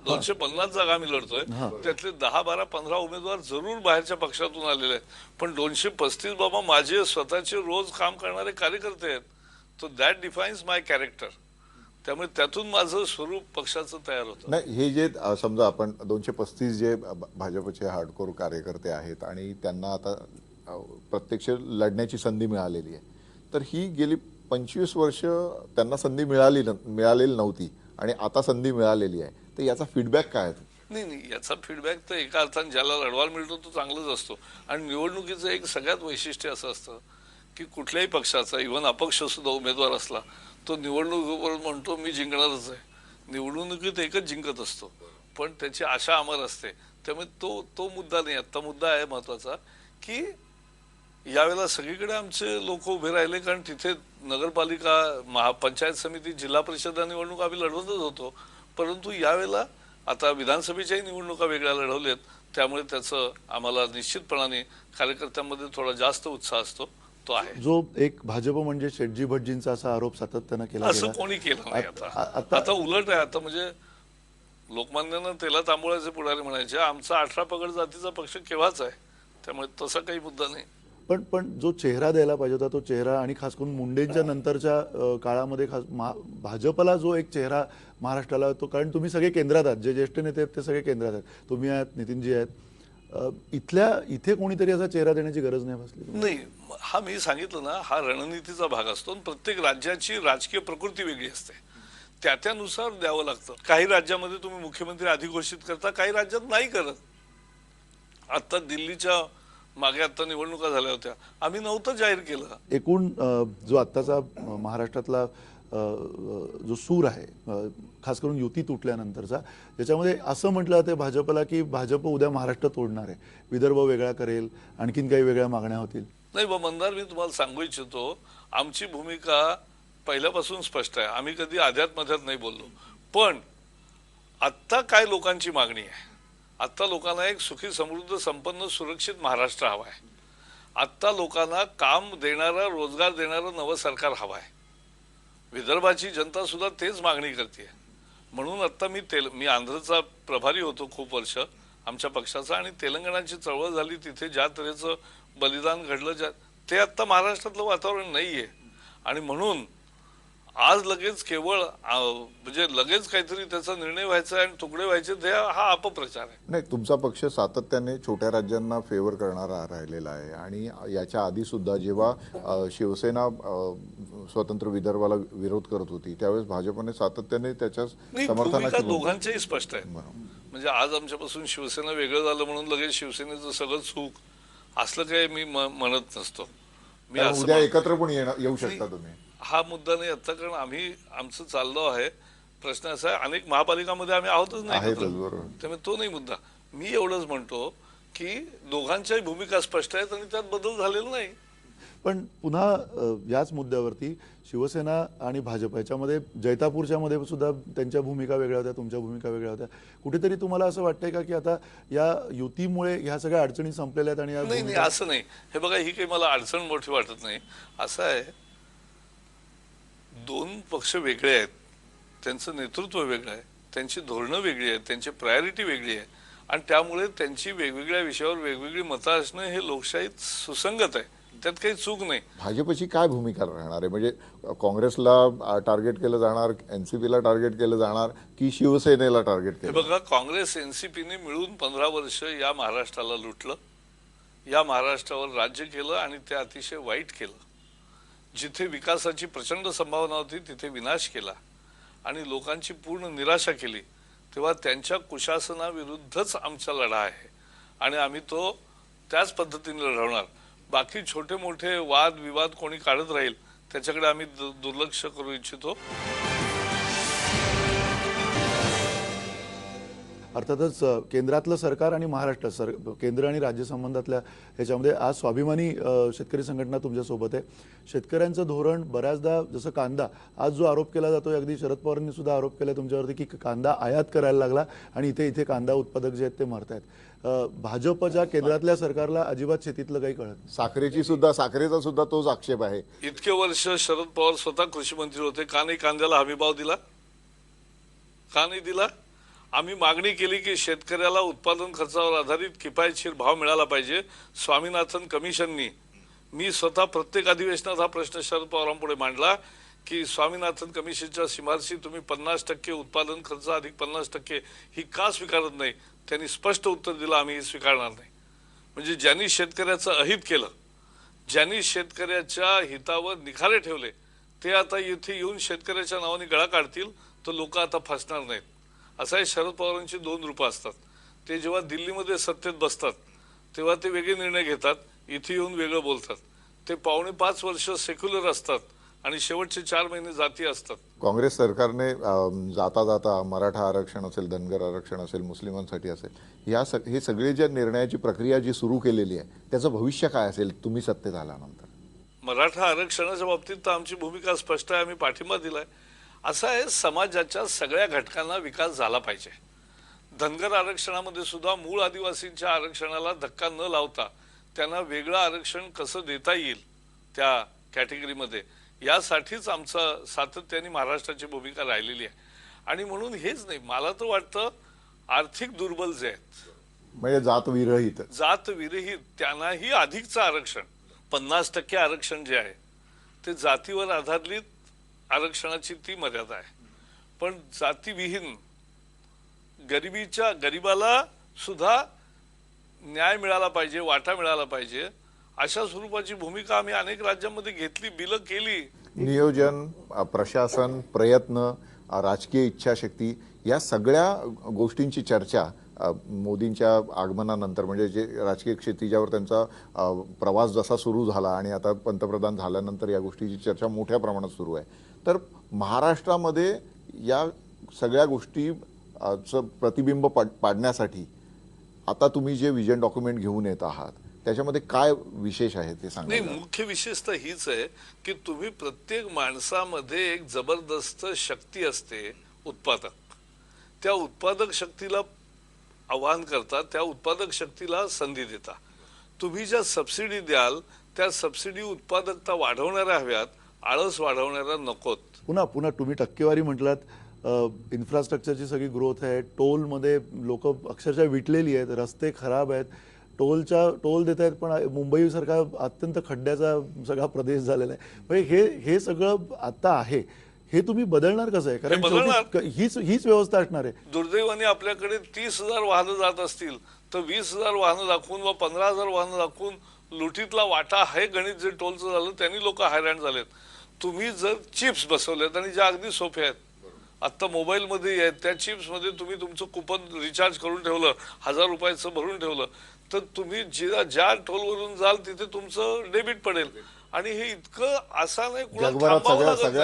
S2: 250 जागा आम्ही लढतोय. त्यातले 10, 12, 15 उमेदवार जरूर बाहेरच्या पक्षातून आलेले आहेत, पण 235 बाबा माझे स्वतःचे रोज काम करणारे कार्यकर्ते आहेत. तो दॅट डिफाईन्स माय कॅरेक्टर. त्यामुळे त्यातून माझं स्वरूप पक्षाचं तयार होतं.
S3: नाही, हे जे समजा आपण 235 जे भाजपचे हार्डकोर कार्यकर्ते आहेत आणि त्यांना आता प्रत्यक्ष लढण्याची संधी मिळालेली आहे, तर ही गेली 25 वर्ष त्यांना संधी मिळालेली नव्हती आणि आता संधी मिळालेली आहे, तर याचा फीडबॅक काय आहे?
S2: नाही, याचा फीडबॅक तर एका अर्थाने ज्याला लढवायला मिळतो तो चांगलाच असतो. आणि निवडणुकीचं एक सगळ्यात वैशिष्ट्य असं असतं की कुठल्याही पक्षाचा, इव्हन अपक्ष सुद्धा उमेदवार असला, तो निवडणुकीवर म्हणतो मी जिंकणारच आहे. निवडणुकीत एकच जिंकत असतो, पण त्याची आशा अमर असते. त्यामुळे तो मुद्दा नाही. आता मुद्दा आहे महत्वाचा की यावेळेला सगळीकडे आमचे लोक उभे राहिले, कारण तिथे नगरपालिका, पंचायत समिती, जिल्हा परिषद निवडणूक आम्ही लढवतच होतो. परंतु यावेळेला आता विधानसभेच्याही निवडणुका वेगळ्या लढवल्यात, त्यामुळे त्याचं आम्हाला निश्चितपणाने कार्यकर्त्यांमध्ये थोडा जास्त उत्साह असतो, तो आहे.
S1: जो एक भाजप म्हणजे शेटजी भटजींचा असा आरोप सातत्यानं केला
S2: असं
S1: गेला.
S2: कोणी केलं नाही. आता उलट आहे. आता म्हणजे लोकमान्यानं तेला तांबूळाचे पुढारी म्हणायचे, आमचा 18 पगड जातीचा पक्ष केव्हाच आहे, त्यामुळे तसा काही मुद्दा नाही.
S1: पण जो चेहरा द्यायला पाहिजे होता तो चेहरा, आणि खास करून मुंडेंच्या नंतरच्या काळामध्ये भाजपला जो एक चेहरा महाराष्ट्राला, तो कारण तुम्ही सगळे केंद्रात आहात, जे ज्येष्ठ नेते आहेत ते सगळे केंद्रात आहेत, तुम्ही आहात, नितीनजी आहेत. इथे कोणीतरी असा चेहरा देण्याची गरज नाही भासली?
S2: नाही, हा मी सांगितलं ना, हा रणनीतीचा भाग असतो. प्रत्येक राज्याची राजकीय प्रकृती वेगळी असते, त्यानुसार द्यावं लागतं. काही राज्यामध्ये तुम्ही मुख्यमंत्री आधी घोषित करता, काही राज्यात नाही करत. आता दिल्लीच्या मागे आता निवडणुका झाल्या होत्या, आम्ही नव्हतं जाहीर केलं.
S1: एकूण जो आत्ताचा महाराष्ट्रातला जो सूर आहे खास करून युती तुटल्यानंतरचा, ज्याच्यामध्ये असं म्हटलं जाते भाजपला की भाजप उद्या महाराष्ट्र तोडणार आहे, विदर्भ वेगळा करेल, आणखीन काही वेगळ्या मागण्या होतील.
S2: नाही बा मंदार, मी तुम्हाला सांगू इच्छितो, आमची भूमिका पहिल्यापासून स्पष्ट आहे. आम्ही कधी आध्यात मध्यात नाही बोललो. पण आत्ता काय लोकांची मागणी आहे? आत्ता लोकांना एक सुखी समृद्ध संपन्न सुरक्षित महाराष्ट्र हवा आहे. आत्ता लोकांना काम देणारं, रोजगार देणारं नवं सरकार हवं आहे. विदर्भाची जनता सुद्धा तेच मागणी करते. म्हणून आता मी आंध्रचा प्रभारी होतो खूप वर्ष आमच्या पक्षाचा, आणि तेलंगणाची चळवळ झाली, तिथे ज्या तऱ्हेचं बलिदान घडलं ते आता महाराष्ट्रातलं वातावरण नाहीये. आणि म्हणून आज लगेच केवळ म्हणजे लगेच काहीतरी त्याचा निर्णय व्हायचा आणि तुकडे व्हायचे, ते हा अपप्रचार आहे.
S3: नाही, तुमचा पक्ष सातत्याने छोट्या राज्यांना फेवर करणारा राहिलेला आहे. आणि याच्या आधी सुद्धा जेव्हा शिवसेना स्वतंत्र विदर्भाला विरोध करत होती त्यावेळेस भाजपने सातत्याने त्याच्या
S2: भूमिका
S3: समर्थनाची
S2: दोघांच्याही स्पष्ट आहे. म्हणजे आज आमच्यापासून शिवसेना वेगळं झालं म्हणून लगेच शिवसेनेचं सगळं चूक असलं काही मी म्हणत नसतो. मी
S3: कारण
S2: असं
S3: उद्या एकत्र पण येऊ शकता तुम्ही.
S2: हा मुद्दा नाही आता, कारण आमचं चाललो आहे. प्रश्न असा आहे, अनेक महापालिकामध्ये आम्ही आहोतच नाही, त्यामुळे तो नाही मुद्दा. मी एवढंच म्हणतो की दोघांच्याही भूमिका स्पष्ट आहेत आणि त्यात बदल झालेला नाही.
S1: पण पुन्हा याच मुद्द्यावरती शिवसेना आणि भाजप याच्यामध्ये जैतापूरच्या मध्ये सुद्धा त्यांच्या भूमिका वेगळ्या होत्या, तुमच्या भूमिका वेगळ्या होत्या. कुठेतरी तुम्हाला असं वाटतंय का की आता या युतीमुळे ह्या सगळ्या अडचणी संपलेल्या आहेत? आणि
S2: नाही, असं नाही. हे बघा, ही काही मला अडचण मोठी वाटत नाही. असं आहे, दोन पक्ष वेगळे आहेत, त्यांचं नेतृत्व वेगळं आहे, त्यांची धोरणं वेगळी आहेत, त्यांची प्रायोरिटी वेगळी आहे, आणि त्यामुळे त्यांची वेगवेगळ्या विषयावर वेगवेगळी मतं असणं हे लोकशाहीत सुसंगत आहे. त्यात काही चूक नाही.
S3: भाजपची काय भूमिका राहणार आहे? म्हणजे काँग्रेसला टार्गेट केलं जाणार, एनसीपीला टार्गेट केलं जाणार, की शिवसेनेला टार्गेट केलं?
S2: बघा, काँग्रेस एनसीपीने मिळून 15 वर्ष या महाराष्ट्राला लुटलं, या महाराष्ट्रावर राज्य केलं आणि ते अतिशय वाईट केलं. जिथे विकासाची प्रचंड संभावना होती तिथे विनाश केला आणि लोकांची पूर्ण निराशा केली. तेव्हा त्यांच्या कुशासनाविरुद्धच आमचा लढा आहे आणि आम्ही तो त्याच पद्धतीने लढवणार. बाकी छोटे मोठे वाद विवाद कोणी काढत राहील त्याच्याकडे आम्ही दुर्लक्ष करू इच्छितो.
S1: अर्थातच केंद्रातलं सरकार आणि महाराष्ट्र केंद्र आणि राज्य संबंधातल्या ह्याच्यामध्ये आज स्वाभिमानी शेतकरी संघटना तुमच्यासोबत आहे. शेतकऱ्यांचं धोरण बऱ्याचदा, जसं कांदा, आज जो आरोप केला जातो, अगदी शरद पवारांनी सुद्धा आरोप केला तुमच्यावरती की कांदा आयात करायला लागला आणि इथे कांदा उत्पादक जे आहेत ते मरतायत. भाजपच्या केंद्रातल्या सरकारला अजिबात शेतीतलं काही कळत नाही.
S3: साखरेचा सुद्धा तोच आक्षेप आहे.
S2: इतके वर्ष शरद पवार स्वतः कृषी मंत्री होते, का नाही कांद्याला हमीभाव दिला? का नाही दिला? आम्ही मागणी केली की शेतकऱ्याला उत्पादन खर्चावर आधारित किफायतशीर भाव मिळाला पाहिजे. स्वामीनाथन कमिशननी, मी स्वतः प्रत्येक अधिवेशनात हा प्रश्न शरद पवारांपुढे मांडला की स्वामीनाथन कमिशनच्या शिफारशी तुम्ही 50% उत्पादन खर्च अधिक 50% ही का स्वीकारत नाही? त्यांनी स्पष्ट उत्तर दिलं, आम्ही हे स्वीकारणार नाही. म्हणजे ज्यांनी शेतकऱ्याचं अहित केलं, ज्यांनी शेतकऱ्याच्या हितावर निखारे ठेवले, ते आता इथे येऊन शेतकऱ्याच्या नावाने गळा काढतील तर लोक आता फसणार नाहीत. असं आहे, शरद पवारांची दोन रूपं असतात. ते जेव्हा दिल्लीमध्ये सत्तेत बसतात तेव्हा ते वेगळे निर्णय घेतात, इथे येऊन वेगळं बोलतात. ते 4.5 वर्ष सेक्युलर असतात आणि शेवटचे 4 महिने जाती असतात.
S3: काँग्रेस सरकारने जाता जाता मराठा आरक्षण असेल, धनगर आरक्षण असेल, मुस्लिमांसाठी असेल, हे सगळे ज्या निर्णयाची प्रक्रिया जी सुरू केलेली आहे त्याचं भविष्य काय असेल तुम्ही सत्तेत आल्यानंतर?
S2: मराठा आरक्षणाच्या बाबतीत तर आमची भूमिका स्पष्ट आहे, आम्ही पाठिंबा दिलाय. असं आहे, समाजाच्या सगळ्या घटकांना विकास झाला पाहिजे. धनगर आरक्षणामध्ये सुद्धा मूळ आदिवासींच्या आरक्षणाला धक्का न लावता त्यांना वेगळं आरक्षण कसं देता येईल त्या कॅटेगरीमध्ये, यासाठीच आमचं सातत्याने महाराष्ट्राची भूमिका राहिलेली आहे. आणि म्हणून हेच नाही, मला तर वाटतं आर्थिक दुर्बल जे आहेत,
S3: म्हणजे
S2: जात विरहित त्यांनाही अधिकचं आरक्षण, 50% आरक्षण जे आहे ते जातीवर आधारित आरक्षणाची ती मर्यादा आहे. पण जातीविहीन गरीबाला सुद्धा न्याय मिळाला पाहिजे, वाटा मिळाला पाहिजे, अशा स्वरूपाची भूमिका आम्ही अनेक राज्यांमध्ये घेतली, बिलं केली.
S3: नियोजन, प्रशासन, प्रयत्न, राजकीय इच्छाशक्ती, या सगळ्या गोष्टींची चर्चा मोदींच्या आगमनानंतर, म्हणजे जे राजकीय क्षितिजावर त्यांचा प्रवास जसा सुरू झाला आणि आता पंतप्रधान झाल्यानंतर या गोष्टीची चर्चा मोठ्या प्रमाणात सुरू आहे. तर महाराष्ट्रामध्ये या सगळ्या गोष्टी चं प्रतिबिंब पाडण्यासाठी आता तुम्ही जे विजन डॉक्युमेंट घेऊन येत आहात त्याच्यामध्ये काय विशेष आहे ते सांगा.
S2: नाही, मुख्य विशेषता हीच आहे की तुम्ही प्रत्येक माणसामध्ये एक जबरदस्त शक्ती असते, उत्पादक. त्या उत्पादक शक्तीला आवाहन करता, त्या उत्पादक शक्तीला संधी देता. तुम्ही ज्या सबसिडी द्याल त्या सबसिडी उत्पादकता वाढवणाऱ्या हव्यात, आळस वाढवणाऱ्या नकोत.
S1: पुन्हा पुन्हा तुम्ही टक्केवारी म्हटलात, इन्फ्रास्ट्रक्चरची सगळी ग्रोथ आहे, टोलमध्ये लोक अक्षरशः विटलेली आहेत, रस्ते खराब आहेत, टोल देत आहेत, पण मुंबईसारखा अत्यंत खड्ड्याचा सगळा प्रदेश झालेला आहे. म्हणजे हे सगळं आता आहे, हे तुम्ही बदलणार कसं आहे? कारण शेवटी हीच व्यवस्था असणार आहे.
S2: दुर्दैवाने आपल्याकडे 30,000 वाहनं जात असतील तर 20,000 वाहनं दाखवून व 15,000 वाहनं दाखवून लुटीतला वाटा हे गणित जे टोलचं झालं त्यांनी लोक हैराण झालेत. तुम्ही जर चिप्स बसवलेत आणि ज्या अगदी सोप्या आहेत, आता मोबाईलमध्ये आहेत, त्या चिप्समध्ये तुम्ही तुमचं कुपन रिचार्ज करून ठेवलं, 1,000 रुपयाचं भरून ठेवलं, तर तुम्ही ज्या टोलवरून जाल तिथे तुमचं डेबिट पडेल. आणि हे इतकं आसान आहे,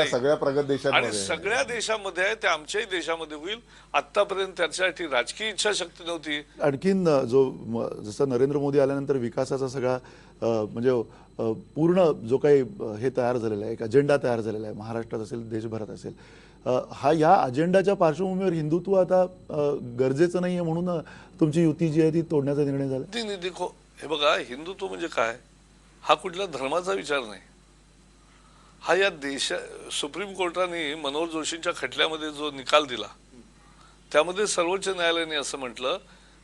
S3: सगळ्या प्रगत देशांमध्ये
S2: आणि सगळ्या देशामध्ये आहे, ते आमच्याही देशामध्ये होईल. आतापर्यंत त्याच्यासाठी राजकीय इच्छाशक्ती नव्हती.
S1: आणखीन जसं नरेंद्र मोदी आल्यानंतर विकासाचा सगळा म्हणजे पूर्ण जो काही हे तयार झालेला आहे, एक अजेंडा तयार झालेला आहे, महाराष्ट्रात असेल देशभरात असेल, ह्या अजेंडाच्या पार्श्वभूमीवर हिंदुत्व आता गरजेचं नाहीये म्हणून तुमची युती जी आहे ती तोडण्याचा निर्णय झाला.
S2: नाही देखो, हे बघा, हिंदुत्व म्हणजे काय, हा कुठल्या धर्माचा विचार नाही. हा या सुप्रीम कोर्टाने मनोहर जोशींच्या खटल्यामध्ये जो निकाल दिला त्यामध्ये सर्वोच्च न्यायालयाने असं म्हटलं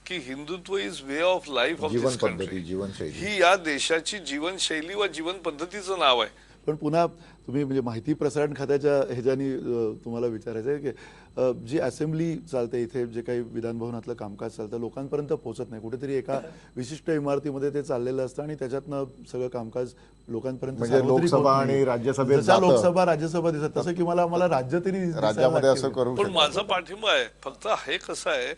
S2: की Hindutva is way of life of this country. ही या देशाची जीवनशैली व जीवन पद्धतीचं नाव आहे.
S1: पण पुन्हा तुम्ही म्हणजे माहिती प्रसारण खात्याच्या ह्याच्यानी तुम्हाला विचारायचं आहे की जी असेंब्ली चालते इथे, जे काही विधान भवनातलं कामकाज चालतं लोकांपर्यंत पोहोचत नाही, कुठेतरी एका विशिष्ट इमारतीमध्ये ते चाललेलं असतं आणि त्याच्यातनं सगळं कामकाज लोकांपर्यंत,
S3: म्हणजे लोकसभा आणि राज्यसभेत
S1: लोकसभा राज्यसभा दिसत तसं की मला राज्य तरी
S3: राज्यामध्ये असं करू.
S2: पण माझा पाठिंबा आहे. फक्त हे कसं आहे,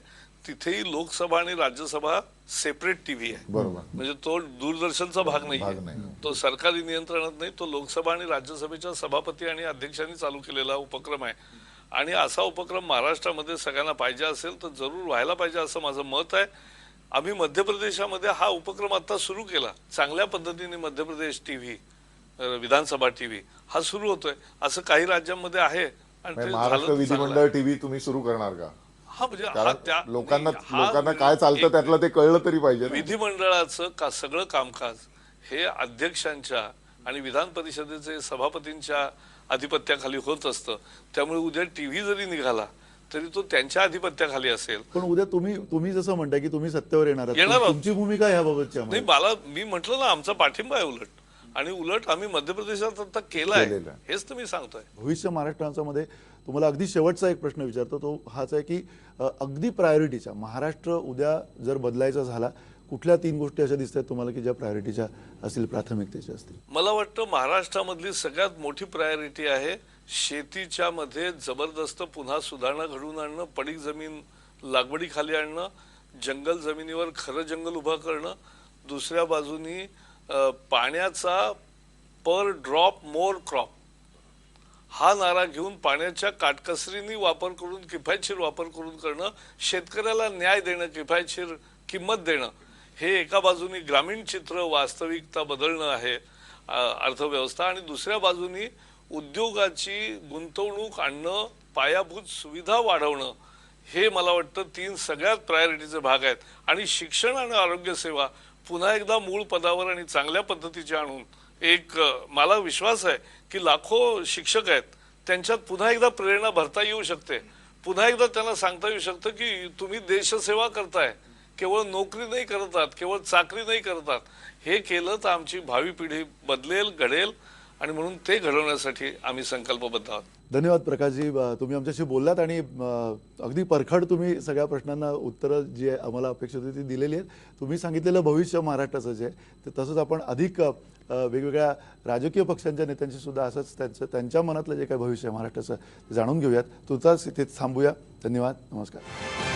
S2: तिथेही लोकसभा आणि राज्यसभा सेपरेट टीव्ही आहे.
S3: बरोबर.
S2: म्हणजे तो दूरदर्शनचा भाग नाही, तो सरकारी नियंत्रणात नाही, तो लोकसभा आणि राज्यसभेच्या सभापती आणि अध्यक्षांनी चालू केलेला उपक्रम आहे. आणि असा उपक्रम महाराष्ट्रामध्ये सगळ्यांना पाहिजे असेल तर जरूर व्हायला पाहिजे असं माझं मत आहे. आम्ही मध्य प्रदेशामध्ये हा उपक्रम आता सुरू केला, चांगल्या पद्धतीने मध्य प्रदेश टीव्ही, विधानसभा टीव्ही हा सुरू होतोय. असं काही राज्यांमध्ये आहे. आणि
S3: महाराष्ट्र विधिमंडळ टीव्ही तुम्ही सुरू करणार का?
S2: हा, म्हणजे
S3: लोकांना काय चालतं त्यातलं ते कळलं तरी पाहिजे.
S2: विधिमंडळाचं सगळं कामकाज हे अध्यक्षांच्या आणि विधान परिषदेचे सभापतींच्या अधिपत्याखाली होत असतं. त्यामुळे उद्या टीव्ही जरी निघाला तरी तो त्यांच्या अधिपत्याखाली असेल.
S1: पण उद्या तुम्ही जसं म्हणताय की तुम्ही सत्तेवर येणार आहात, तुमची भूमिका याबाबतची
S2: नाही, मी म्हटलं ना, आमचा पाठिंबा आहे उलट. आणि उलट आम्ही मध्य प्रदेशात आता केलाय, हेच तुम्ही सांगतोय.
S1: भविष्य महाराष्ट्रामध्ये तुम्हाला अगदी शेवटचा एक प्रश्न विचारतो, तो हाच आहे की अगदी प्रायोरिटीच्या महाराष्ट्र उद्या जर बदलायचा झाला, कुठल्या 3 गोष्टी अशा दिसतात तुम्हाला की ज्या प्रायोरिटीच्या असतील, प्राथमिकतेच्या असतील?
S2: मला वाटतं महाराष्ट्रामधली सगळ्यात मोठी प्रायोरिटी आहे शेतीच्या मध्ये जबरदस्त पुन्हा सुधारणा घडवून आणणं, पडीक जमीन लागवडीखाली आणणं, जंगल जमिनीवर खरं जंगल उभं करणं. दुसऱ्या बाजूनी पाण्याचा पर ड्रॉप मोर क्रॉप हा नारा घेऊन पाण्याच्या काटकसरीने वापर करून, किफायतशीर वापर करून करणं, शेतकऱ्याला न्याय देणं, किफायतशीर किंमत देणं, हे एका बाजूनी ग्रामीण चित्र वास्तविकता बदलणं आहे अर्थव्यवस्था. आणि दुसऱ्या बाजूनी उद्योगाची गुंतवणूक आणणं, पायाभूत सुविधा वाढवणं, हे मला वाटतं 3 सगळ्यात प्रायोरिटीचे भाग आहेत. आणि शिक्षण आणि आरोग्य सेवा पुन्हा एकदा मूळ पदावर आणि चांगल्या पद्धतीचे आणून, एक मला विश्वास आहे की लाखो शिक्षक आहेत, त्यांच्यात पुन्हा एकदा प्रेरणा भरता येऊ शकते. पुन्हा एकदा त्यांना सांगता येऊ शकतं की तुम्ही देशसेवा करताय, केवळ नोकरी नाही करतात, केवळ चाकरी नाही करतात. हे केलं तर आमची भावी पिढी बदलेल, घडेल. आणि म्हणून ते घडवण्यासाठी आम्ही संकल्पबद्ध आहोत.
S1: धन्यवाद प्रकाशजी, तुम्ही आमच्याशी बोललात आणि अगदी परखड तुम्ही सगळ्या प्रश्नांना उत्तरं जी आम्हाला अपेक्षित होती ती दिलेली आहेत. तुम्ही सांगितलेलं भविष्य महाराष्ट्राचं जे आहे ते तसंच आपण अधिक वेगवेगळ्या राजकीय पक्षांच्या नेत्यांशी सुद्धा असंच त्यांच्या मनातलं जे काही भविष्य आहे महाराष्ट्राचं ते जाणून घेऊयात. तुर्तास इथे थांबूया. धन्यवाद, नमस्कार.